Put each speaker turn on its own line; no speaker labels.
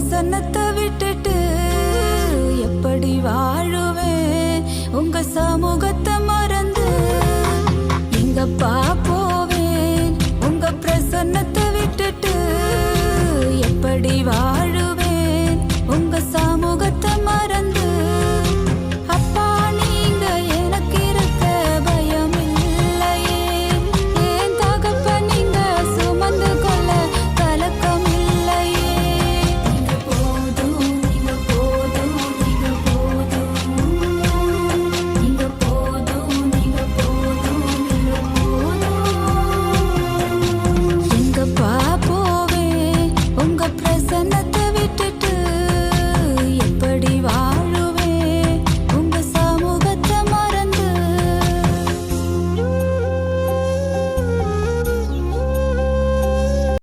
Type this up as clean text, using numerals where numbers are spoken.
பிரசன்னத்தை விட்டுட்டு எப்படி வாழுவேன் உங்க சமூகத்தை மறந்து எங்கப்பா போவேன் உங்க பிரசன்னத்தை விட்டுட்டு எப்படி வாழ